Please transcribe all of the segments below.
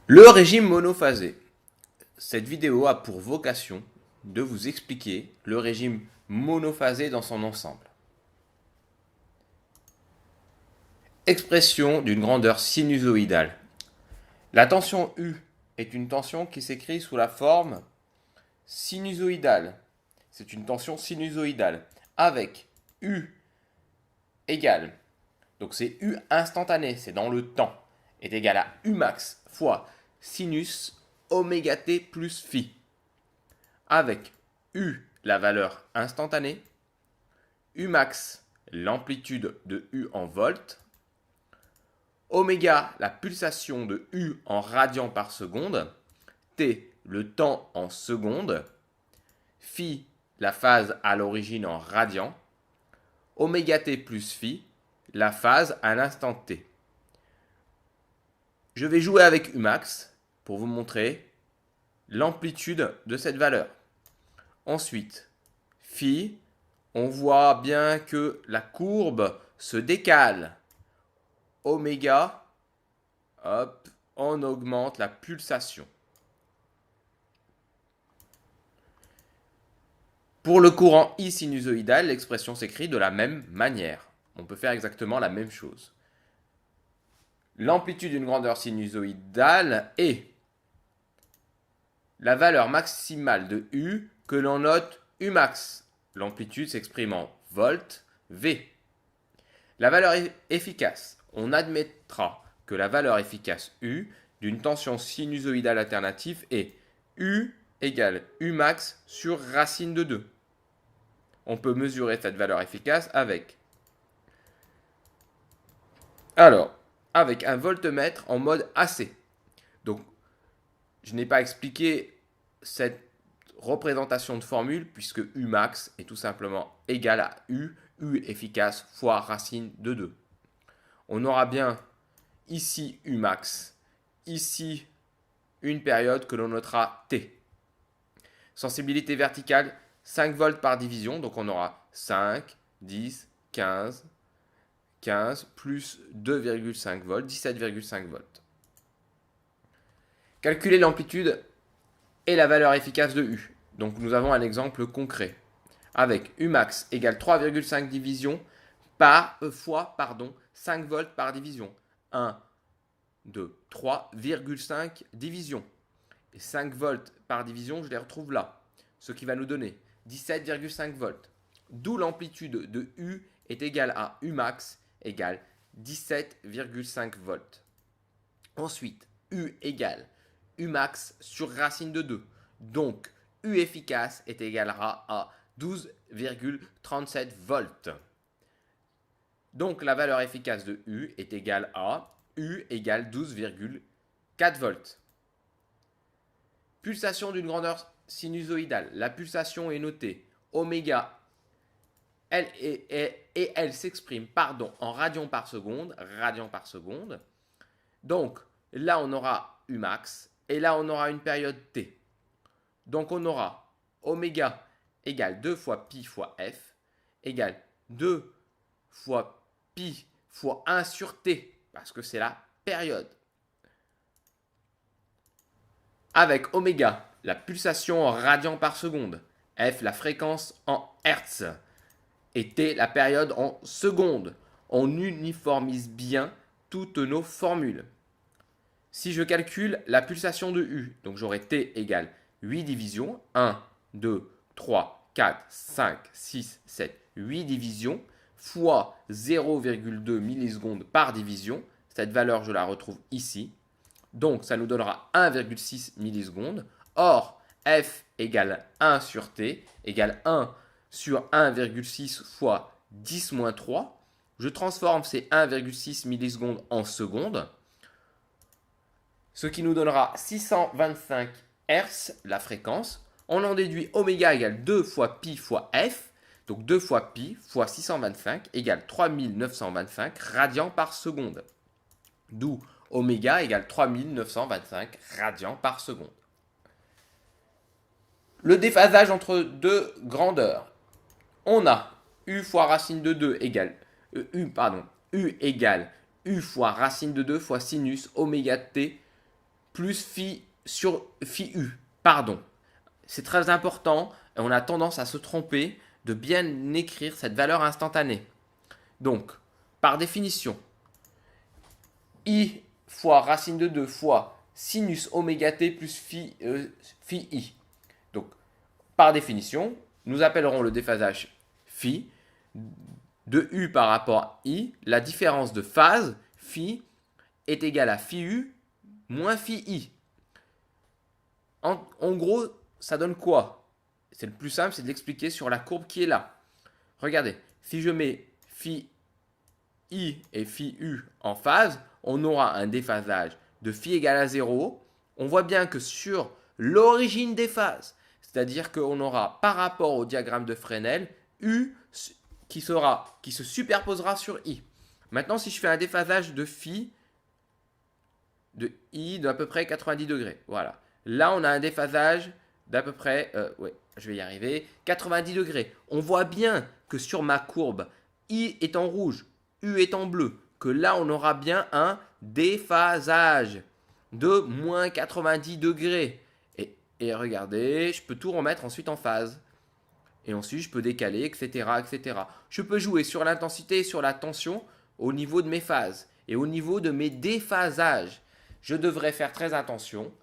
Le régime monophasé. Cette vidéo a pour vocation de vous expliquer le régime monophasé dans son ensemble. Expression d'une grandeur sinusoïdale. La tension U est une tension qui s'écrit sous la forme sinusoïdale. C'est une tension sinusoïdale avec U égale, donc c'est U instantané, c'est dans le temps, est égal à U max fois sinus oméga t plus phi. Avec U la valeur instantanée, U max l'amplitude de U en volts, oméga la pulsation de U en radians par seconde, T le temps en secondes, phi la phase à l'origine en radians, oméga t plus phi la phase à l'instant t. Je vais jouer avec Umax pour vous montrer l'amplitude de cette valeur. Ensuite, phi, on voit bien que la courbe se décale. Oméga, hop, on augmente la pulsation. Pour le courant I sinusoïdal, l'expression s'écrit de la même manière. On peut faire exactement la même chose. L'amplitude d'une grandeur sinusoïdale est la valeur maximale de U que l'on note Umax. L'amplitude s'exprime en volts V. La valeur efficace. On admettra que la valeur efficace U d'une tension sinusoïdale alternative est U égale Umax sur racine de 2. On peut mesurer cette valeur efficace avec un voltmètre en mode AC. Donc, je n'ai pas expliqué cette représentation de formule puisque Umax est tout simplement égal à U efficace fois racine de 2. On aura bien ici Umax, ici une période que l'on notera T. Sensibilité verticale, 5 volts par division, donc on aura 5, 10, 15 plus 2,5 volts, 17,5 volts. Calculer l'amplitude et la valeur efficace de U. Donc nous avons un exemple concret avec Umax égale 3,5 divisions fois 5 volts par division. 1, 2, 3,5 divisions. Et 5 volts par division, je les retrouve là. Ce qui va nous donner 17,5 volts. D'où l'amplitude de U est égale à Umax égale 17,5 volts. Ensuite, U égale Umax sur racine de 2. Donc, U efficace est égal à 12,37 volts. Donc, la valeur efficace de U est égale à U égale 12,4 volts. Pulsation d'une grandeur sinusoïdale. La pulsation est notée oméga elle s'exprime en radians par seconde. Donc, là, on aura Umax et là, on aura une période T. Donc, on aura oméga égale 2 fois pi fois f égale 2 fois pi fois 1 sur t, parce que c'est la période. Avec oméga, la pulsation en radians par seconde, f, la fréquence en hertz, et t, la période en secondes. On uniformise bien toutes nos formules. Si je calcule la pulsation de U, donc j'aurai T égale 8 divisions, 1, 2, 3, 4, 5, 6, 7, 8 divisions, fois 0,2 millisecondes par division. Cette valeur, je la retrouve ici. Donc, ça nous donnera 1,6 millisecondes. Or, F égale 1 sur T égale 1 sur 1,6 fois 10 moins 3. Je transforme ces 1,6 millisecondes en secondes, ce qui nous donnera 625 Hz, la fréquence. On en déduit oméga égale 2 fois pi fois f. Donc 2 fois pi fois 625 égale 3925 radians par seconde. D'où oméga égale 3925 radians par seconde. Le déphasage entre deux grandeurs. On a U fois racine de 2 égale U égale U fois racine de 2 fois sinus oméga t plus phi sur phi u. Pardon. C'est très important et on a tendance à se tromper de bien écrire cette valeur instantanée. Donc, par définition, i fois racine de 2 fois sinus oméga t plus phi i. Donc, par définition, nous appellerons le déphasage phi de u par rapport à i. La différence de phase, phi, est égale à phi u moins phi i. En gros, ça donne quoi? C'est le plus simple, c'est de l'expliquer sur la courbe qui est là. Regardez, si je mets phi i et phi u en phase, on aura un déphasage de phi égale à 0. On voit bien que sur l'origine des phases, c'est-à-dire qu'on aura par rapport au diagramme de Fresnel, u qui se superposera sur i. Maintenant, si je fais un déphasage de phi de i d'à peu près 90 degrés, voilà. Là, on a un déphasage d'à peu près, je vais y arriver, 90 degrés. On voit bien que sur ma courbe, i est en rouge, u est en bleu, que là, on aura bien un déphasage de moins 90 degrés. Et regardez, je peux tout remettre ensuite en phase. Et ensuite, je peux décaler, etc., etc. Je peux jouer sur l'intensité et sur la tension au niveau de mes phases. Et au niveau de mes déphasages, je devrais faire très attention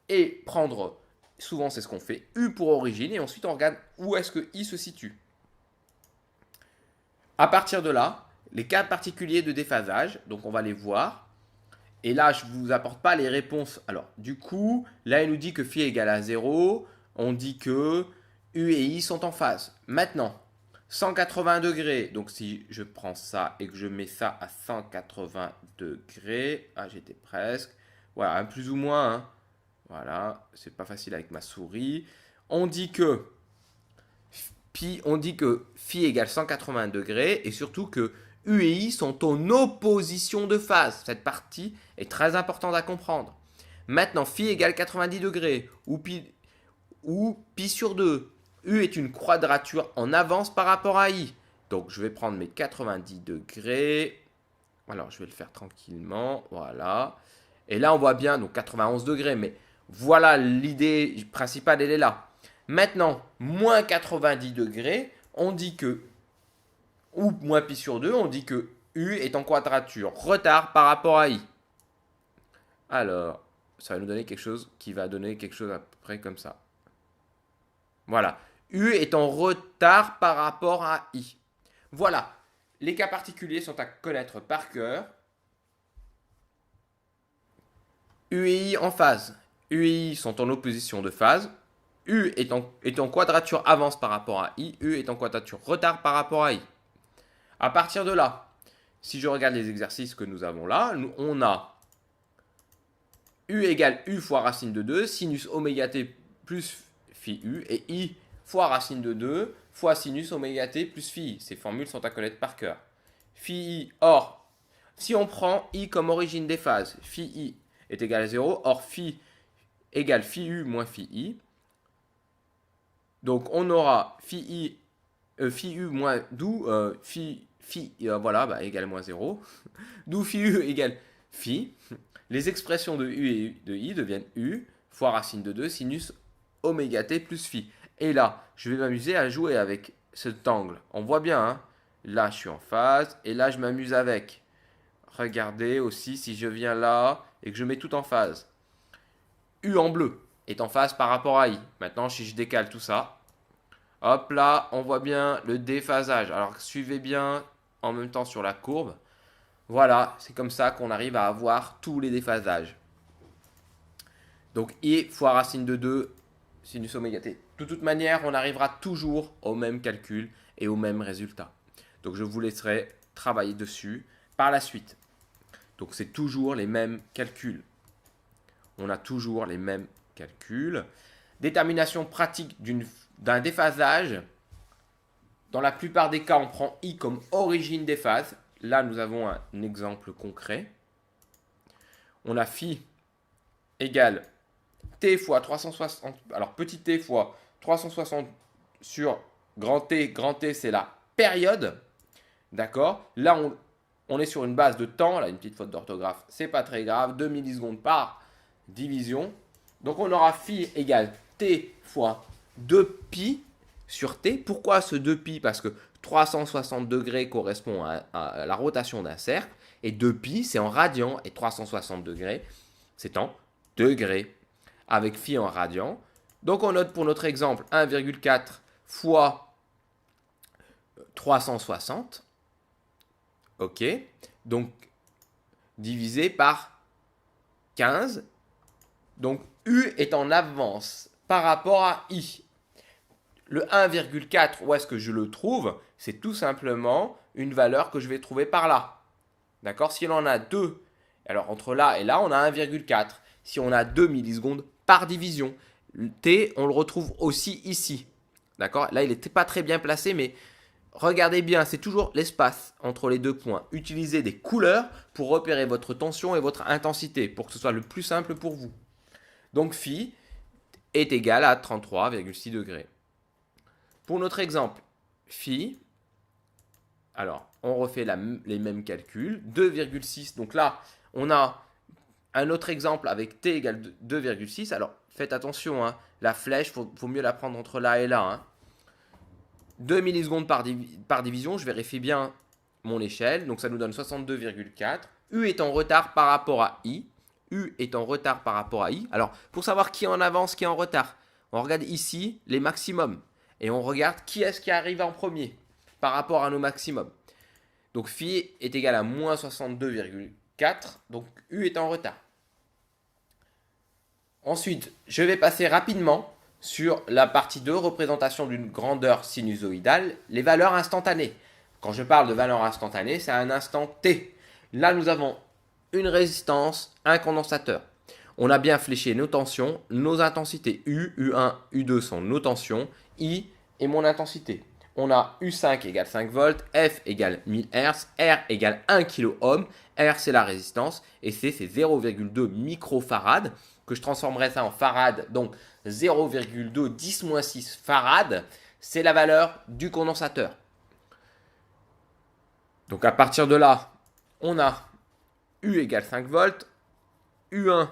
et prendre, souvent c'est ce qu'on fait, U pour origine, et ensuite on regarde où est-ce que I se situe. À partir de là, les cas particuliers de déphasage, donc on va les voir. Et là, je ne vous apporte pas les réponses. Alors, du coup, là, il nous dit que phi est égal à 0. On dit que U et I sont en phase. Maintenant, 180 degrés. Donc, si je prends ça et que je mets ça à 180 degrés. Ah, j'étais presque. Voilà, plus ou moins. Hein. Voilà, c'est pas facile avec ma souris. On dit que phi égale 180 degrés et surtout que U et I sont en opposition de phase. Cette partie est très importante à comprendre. Maintenant, phi égale 90 degrés ou pi sur 2. U est une quadrature en avance par rapport à I. Donc, je vais prendre mes 90 degrés. Alors, je vais le faire tranquillement. Voilà. Et là, on voit bien, donc 91 degrés. Mais voilà, l'idée principale, elle est là. Maintenant, moins 90 degrés, on dit que, ou moins pi sur 2, on dit que U est en quadrature. Retard par rapport à I. Alors, ça va nous donner quelque chose qui va donner quelque chose à peu près comme ça. Voilà. U est en retard par rapport à I. Voilà. Les cas particuliers sont à connaître par cœur. U et I en phase. U et I sont en opposition de phase. U est en quadrature avance par rapport à I. U est en quadrature retard par rapport à I. À partir de là, si je regarde les exercices que nous avons là, on a U égale U fois racine de 2, sinus oméga t plus phi U, et I fois racine de 2 fois sinus oméga t plus phi I. Ces formules sont à connaître par cœur. Phi I, or, si on prend I comme origine des phases, phi I est égal à 0, or phi égale phi U moins phi I. Donc on aura phi U moins, d'où voilà, égale moins 0. D'où phi U égale phi. Les expressions de U et de I deviennent U fois racine de 2 sinus oméga t plus phi. Et là, je vais m'amuser à jouer avec cet angle. On voit bien, hein. Là, je suis en phase et là, je m'amuse avec. Regardez aussi si je viens là et que je mets tout en phase. U en bleu est en phase par rapport à I. Maintenant, si je décale tout ça, hop là, on voit bien le déphasage. Alors, suivez bien en même temps sur la courbe. Voilà, c'est comme ça qu'on arrive à avoir tous les déphasages. Donc, I fois racine de 2 sinus oméga t. De toute manière, on arrivera toujours au même calcul et au même résultat. Donc, je vous laisserai travailler dessus par la suite. Donc, c'est toujours les mêmes calculs. On a toujours les mêmes calculs. Détermination pratique d'un déphasage. Dans la plupart des cas, on prend I comme origine des phases. Là, nous avons un exemple concret. On a phi égale t fois 360. Alors, petit t fois 360 sur grand T. Grand T, c'est la période. D'accord? Là, on est sur une base de temps. Là, une petite faute d'orthographe, c'est pas très grave. 2 millisecondes par division. Donc on aura phi égale t fois 2pi sur t. Pourquoi ce 2pi? Parce que 360 degrés correspond à la rotation d'un cercle. Et 2pi, c'est en radians. Et 360 degrés, c'est en degrés. Avec phi en radians. Donc on note pour notre exemple 1,4 fois 360. OK. Donc divisé par 15. Donc U est en avance par rapport à I. Le 1,4, où est-ce que je le trouve? C'est tout simplement une valeur que je vais trouver par là. D'accord? Si on en a 2, alors entre là et là, on a 1,4. Si on a 2 millisecondes par division, T, on le retrouve aussi ici. D'accord? Là, il n'était pas très bien placé, mais regardez bien, c'est toujours l'espace entre les deux points. Utilisez des couleurs pour repérer votre tension et votre intensité, pour que ce soit le plus simple pour vous. Donc, phi est égal à 33,6 degrés. Pour notre exemple, phi, alors, on refait les mêmes calculs, 2,6. Donc là, on a un autre exemple avec t égale 2,6. Alors, faites attention, hein, la flèche, il vaut mieux la prendre entre là et là. Hein. 2 millisecondes par division, je vérifie bien mon échelle. Donc, ça nous donne 62,4. U est en retard par rapport à I. U est en retard par rapport à I. Alors, pour savoir qui est en avance, qui est en retard, on regarde ici les maximums. Et on regarde qui est-ce qui arrive en premier par rapport à nos maximums. Donc, phi est égal à moins 62,4. Donc, U est en retard. Ensuite, je vais passer rapidement sur la partie 2, représentation d'une grandeur sinusoïdale, les valeurs instantanées. Quand je parle de valeurs instantanées, c'est à un instant t. Là, nous avons une résistance, un condensateur. On a bien fléché nos tensions, nos intensités. U, U1, U2 sont nos tensions, I est mon intensité. On a U5 égale 5 volts, F égale 1000 Hz, R égale 1 kΩ, R c'est la résistance, et C c'est 0,2 microfarad, que je transformerai ça en farad, donc 0,2 10-6 farad, c'est la valeur du condensateur. Donc à partir de là, on a U égale 5 volts, U1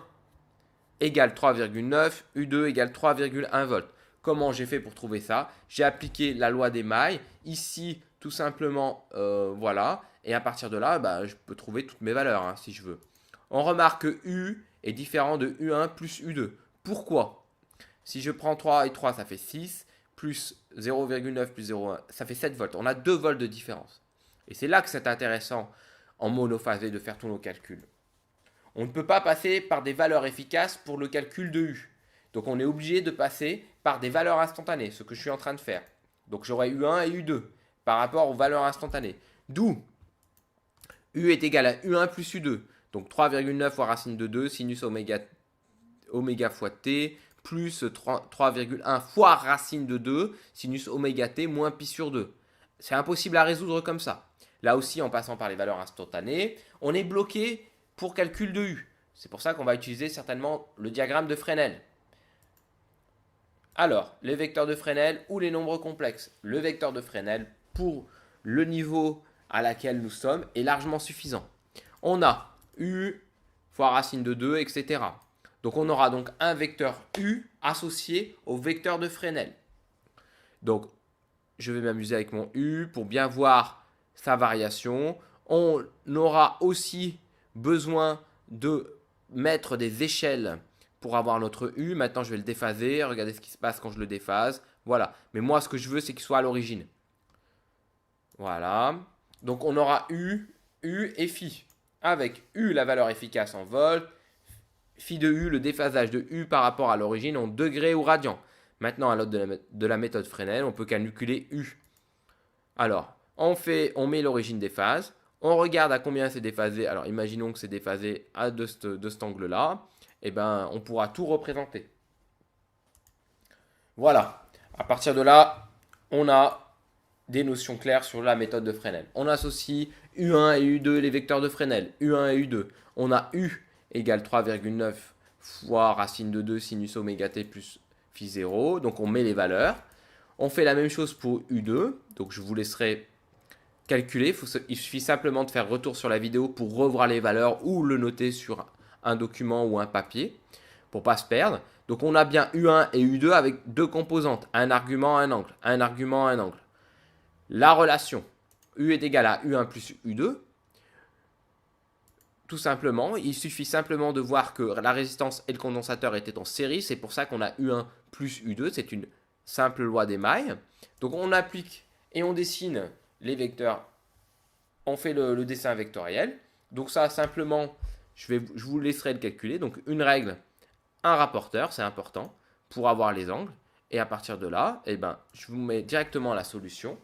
égale 3,9, U2 égale 3,1 volts. Comment j'ai fait pour trouver ça? J'ai appliqué la loi des mailles. Ici, tout simplement, voilà. Et à partir de là, je peux trouver toutes mes valeurs, hein, si je veux. On remarque que U est différent de U1 plus U2. Pourquoi? Si je prends 3 et 3, ça fait 6. Plus 0,9 plus 0,1, ça fait 7 volts. On a 2 volts de différence. Et c'est là que c'est intéressant en monophasé de faire tous nos calculs. On ne peut pas passer par des valeurs efficaces pour le calcul de U. Donc on est obligé de passer par des valeurs instantanées, ce que je suis en train de faire. Donc j'aurai U1 et U2 par rapport aux valeurs instantanées. D'où U est égal à U1 plus U2. Donc 3,9 fois racine de 2 sinus oméga fois t plus 3,1 fois racine de 2 sinus oméga t moins pi sur 2. C'est impossible à résoudre comme ça. Là aussi, en passant par les valeurs instantanées, on est bloqué pour calcul de U. C'est pour ça qu'on va utiliser certainement le diagramme de Fresnel. Alors, les vecteurs de Fresnel ou les nombres complexes. Le vecteur de Fresnel, pour le niveau à laquelle nous sommes, est largement suffisant. On a U fois racine de 2, etc. Donc, on aura donc un vecteur U associé au vecteur de Fresnel. Donc, je vais m'amuser avec mon U pour bien voir sa variation. On aura aussi besoin de mettre des échelles pour avoir notre U. Maintenant, je vais le déphaser. Regardez ce qui se passe quand je le déphase. Voilà. Mais moi, ce que je veux, c'est qu'il soit à l'origine. Voilà. Donc, on aura U et phi. Avec U, la valeur efficace en volts. Phi de U, le déphasage de U par rapport à l'origine en degrés ou radians. Maintenant, à l'aide de la méthode Fresnel, on peut calculer U. Alors, on met l'origine des phases. On regarde à combien c'est déphasé. Alors, imaginons que c'est déphasé de cet angle-là. Et ben, on pourra tout représenter. Voilà. À partir de là, on a des notions claires sur la méthode de Fresnel. On associe U1 et U2, les vecteurs de Fresnel. U1 et U2. On a U égale 3,9 fois racine de 2 sinus oméga t plus phi 0. Donc, on met les valeurs. On fait la même chose pour U2. Donc, je vous laisserai calculer. Il suffit simplement de faire retour sur la vidéo pour revoir les valeurs ou le noter sur un document ou un papier. pour pas se perdre. Donc on a bien U1 et U2 avec deux composantes, un argument, un angle, un argument, un angle. La relation U est égal à U1 plus U2. Tout simplement, il suffit simplement de voir que la résistance et le condensateur étaient en série. C'est pour ça qu'on a U1 plus U2. C'est une simple loi des mailles. Donc on applique et on dessine les vecteurs. On fait le dessin vectoriel. Donc ça, simplement, je vous laisserai le calculer. Donc une règle, un rapporteur, c'est important, pour avoir les angles. Et à partir de là, eh ben, je vous mets directement la solution.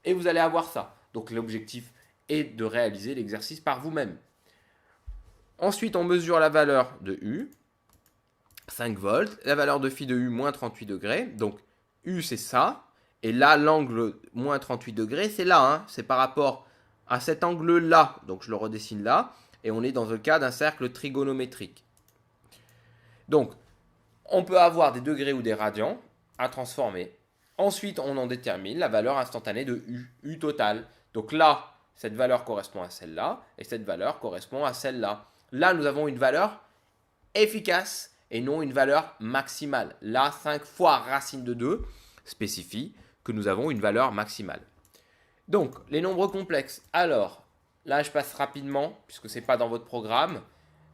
Et vous allez avoir ça. Donc l'objectif est de réaliser l'exercice par vous-même. Ensuite, on mesure la valeur de U, 5 volts, la valeur de phi de U, moins 38 degrés. Donc, U, c'est ça. Et là, l'angle moins 38 degrés, c'est là. Hein. C'est par rapport à cet angle-là. Donc, je le redessine là. Et on est dans le cas d'un cercle trigonométrique. Donc, on peut avoir des degrés ou des radians à transformer. Ensuite, on en détermine la valeur instantanée de U, U total. Donc là, cette valeur correspond à celle-là. Et cette valeur correspond à celle-là. Là, nous avons une valeur efficace et non une valeur maximale. Là, 5 fois racine de 2 spécifie que nous avons une valeur maximale. Donc, les nombres complexes. Alors, là, je passe rapidement puisque ce n'est pas dans votre programme.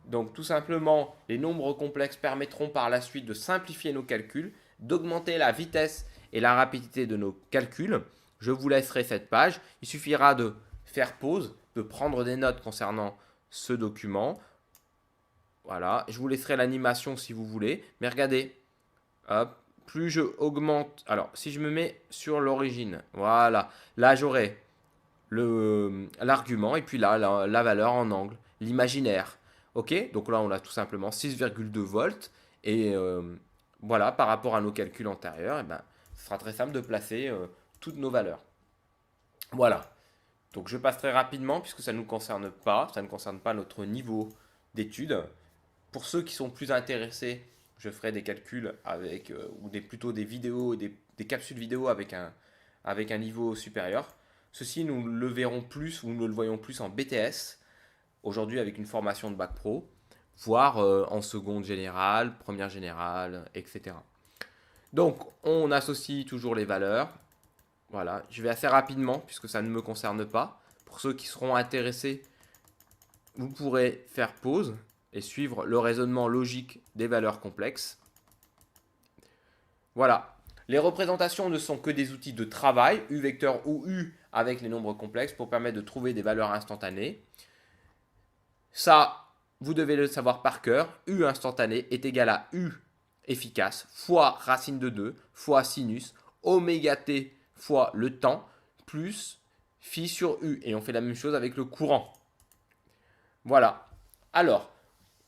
Donc, tout simplement, les nombres complexes permettront par la suite de simplifier nos calculs, d'augmenter la vitesse et la rapidité de nos calculs. Je vous laisserai cette page. Il suffira de faire pause, de prendre des notes concernant ce document. Voilà, je vous laisserai l'animation si vous voulez. Mais regardez, hop, plus je augmente. Alors, si je me mets sur l'origine, voilà, là j'aurai l'argument et puis là, la valeur en angle, l'imaginaire. Ok, donc là on a tout simplement 6,2 volts. Et voilà, par rapport à nos calculs antérieurs, eh ben, ce sera très simple de placer toutes nos valeurs. Voilà. Donc je passerai rapidement puisque ça ne nous concerne pas, ça ne concerne pas notre niveau d'études. Pour ceux qui sont plus intéressés, je ferai des calculs avec, ou plutôt des vidéos, des capsules vidéo avec un niveau supérieur. Ceci, nous le verrons plus ou nous le voyons plus en BTS, aujourd'hui avec une formation de bac pro, voire en seconde générale, première générale, etc. Donc on associe toujours les valeurs. Voilà, je vais assez rapidement puisque ça ne me concerne pas. Pour ceux qui seront intéressés, vous pourrez faire pause et suivre le raisonnement logique des valeurs complexes. Voilà, les représentations ne sont que des outils de travail, U vecteur ou U avec les nombres complexes pour permettre de trouver des valeurs instantanées. Ça, vous devez le savoir par cœur, U instantané est égal à U efficace fois racine de 2 fois sinus oméga t fois le temps, plus phi sur U. Et on fait la même chose avec le courant. Voilà. Alors,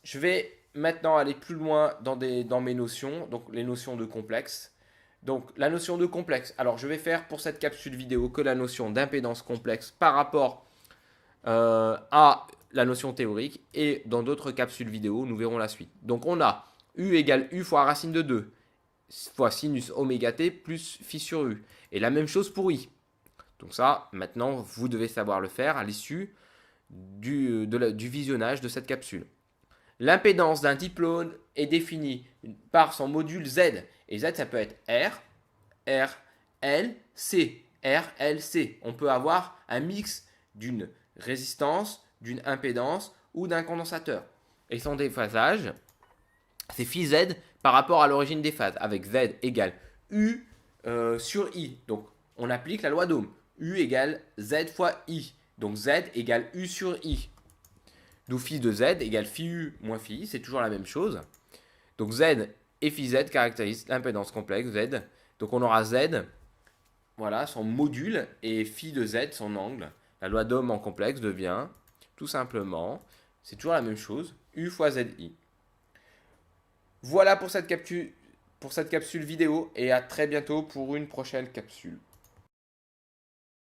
je vais maintenant aller plus loin dans mes notions, donc les notions de complexe. Donc, la notion de complexe. Alors, je vais faire pour cette capsule vidéo que la notion d'impédance complexe par rapport à la notion théorique. Et dans d'autres capsules vidéo, nous verrons la suite. Donc, on a U égale U fois racine de 2 fois sinus oméga t plus phi sur U. Et la même chose pour I. Donc ça, maintenant, vous devez savoir le faire à l'issue du visionnage de cette capsule. L'impédance d'un dipôle est définie par son module Z. Et Z, ça peut être R, L, C. R, L, C. On peut avoir un mix d'une résistance, d'une impédance ou d'un condensateur. Et son déphasage, c'est phi Z par rapport à l'origine des phases, avec Z égale U sur I. Donc, on applique la loi d'Ohm. U égale Z fois I. Donc, Z égale U sur I. D'où phi de Z égale phi U moins phi I. C'est toujours la même chose. Donc, Z et phi Z caractérisent l'impédance complexe Z. Donc, on aura Z, voilà, son module, et phi de Z, son angle. La loi d'Ohm en complexe devient, tout simplement, c'est toujours la même chose, U fois ZI. Voilà pour cette capsule vidéo et à très bientôt pour une prochaine capsule.